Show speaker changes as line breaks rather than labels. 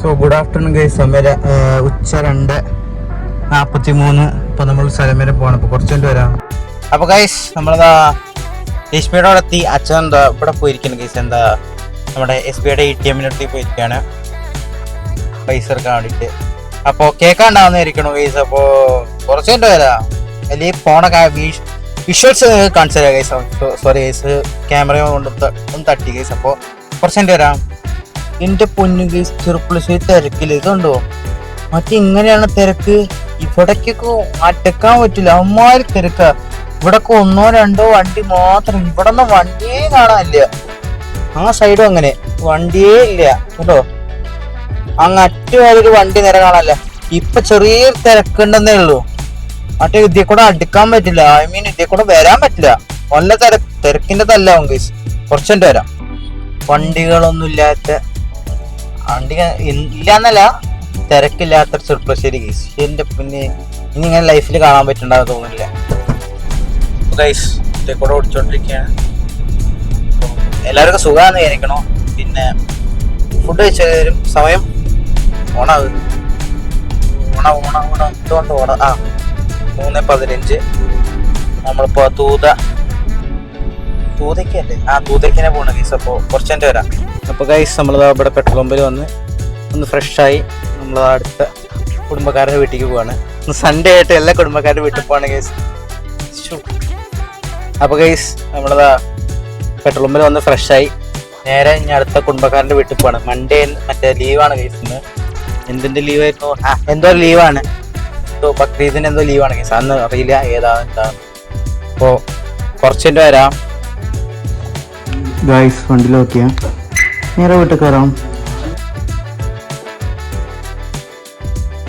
So good afternoon guys. സമയം ഉച്ച 2:43. ഇപ്പൊ നമ്മൾ സ്ഥലം വരെ പോകണം. അപ്പൊ കുറച്ചുകൊണ്ട് വരാം. അപ്പൊ ഗൈസ് നമ്മളെന്താ എസ് എത്തി. അച്ഛൻ എന്താ ഇവിടെ പോയിരിക്കുന്നു ഗൈസ്. എന്താ നമ്മുടെ SBIയുടെ ATM-ന്റെ പോയിരിക്കുകയാണ് പൈസ എടുക്കാൻ വേണ്ടിട്ട്. അപ്പൊ കേൾക്കാണ്ടാവുന്നതായിരിക്കണോ ഗൈസ്. അപ്പൊ കുറച്ചുകൊണ്ട് വരാം. അല്ലെങ്കിൽ ഫോണൊക്കെ വിഷ്വൽസ് കാണിച്ചു തരാം ഗൈസ്. സോറി ഗൈസ്, ക്യാമറ കൊണ്ട് ഒന്ന് തട്ടി ഗൈസ്. അപ്പോൾ കുറച്ചുകൊണ്ട് വരാം. എന്റെ പൊന്നു ഗൈസ്, ചെറുപ്പുളശ്ശേരി തിരക്കില്ല. ഇതുണ്ടോ മറ്റിങ്ങനെയാണ് തിരക്ക്. ഇവിടേക്കൊക്കെ അടക്കാൻ പറ്റില്ല, അമ്മാതിരി തിരക്കാ. ഇവിടൊക്കെ 1-2 വണ്ടി മാത്രം. ഇവിടെ ഒന്നും വണ്ടിയേ കാണാനില്ല. ആ സൈഡും അങ്ങനെ വണ്ടിയേ ഇല്ല കേട്ടോ. അങ്ങ് അറ്റുവരെ വണ്ടി നേരെ കാണാനില്ല. ഇപ്പൊ ചെറിയ തിരക്കുണ്ടെന്നേ ഉള്ളൂ. മറ്റേ ഇതിൽ കൂടെ അടുക്കാൻ പറ്റില്ല. ഐ മീൻ ഇതിൽ കൂടെ വരാൻ പറ്റില്ല. നല്ല തിരക്കിന്റെ തല്ലാവും ഗൈസ്. കുറച്ചുകൊണ്ട് വരാം. വണ്ടികളൊന്നും ഇല്ലാത്ത വണ്ടി ഇല്ലാന്നല്ല, തിരക്കില്ലാത്ത ചെറുപ്പശ്ശേരി ഗൈസ്. എന്റെ പിന്നെ ഇനി ഇങ്ങനെ ലൈഫിൽ കാണാൻ പറ്റുന്നുണ്ടാവും തോന്നുന്നില്ല ഗൈസ്. ഇതിൽ കൂടെ ഓടിച്ചോണ്ടിരിക്കുകയാണ്. എല്ലാവർക്കും സുഖമാണെന്ന് വിചാരിക്കണോ. പിന്നെ ഫുഡ് കഴിച്ചു തരും. സമയം എന്തുകൊണ്ട് 3:15. നമ്മളിപ്പോ തൂതയ്ക്കല്ലേ? തൂതയ്ക്കിനെ പോണ ഗൈസ്. അപ്പോൾ കുറച്ചുകൊണ്ട് വരാം. അപ്പോൾ ഗൈസ് നമ്മളിതാ ഇവിടെ പെട്രോൾ പമ്പിൽ ഒന്ന് ഫ്രഷായി നമ്മൾ അടുത്ത കുടുംബക്കാരുടെ വീട്ടിലേക്ക് പോവാണ്. സൺഡേ ആയിട്ട് എല്ലാ കുടുംബക്കാരുടെ വീട്ടിൽ പോവാണ് ഗൈസ്. അപ്പോൾ ഗൈസ് നമ്മളിതാ പെട്രോൾ പമ്പിൽ വന്ന് ഫ്രഷായി നേരെ ഇനി അടുത്ത കുടുംബക്കാരൻ്റെ വീട്ടിൽ പോവാണ്. മൺഡേ മറ്റേ ലീവാണ് ഗൈസ്. ഇന്ന് എന്തിൻ്റെ ലീവായിരുന്നു? എന്തോ ലീവാണ്. ബക്രീദിന് എന്തോ ലീവാണ് ഗൈസ്. അന്ന് അറിയില്ല എന്താണ്. അപ്പോൾ കുറച്ചുകൊണ്ട് വരാം ഗൈസ്. വണ്ടിയിൽ നോക്കിയാൽ നേരെ വീട്ടിൽ കയറാം.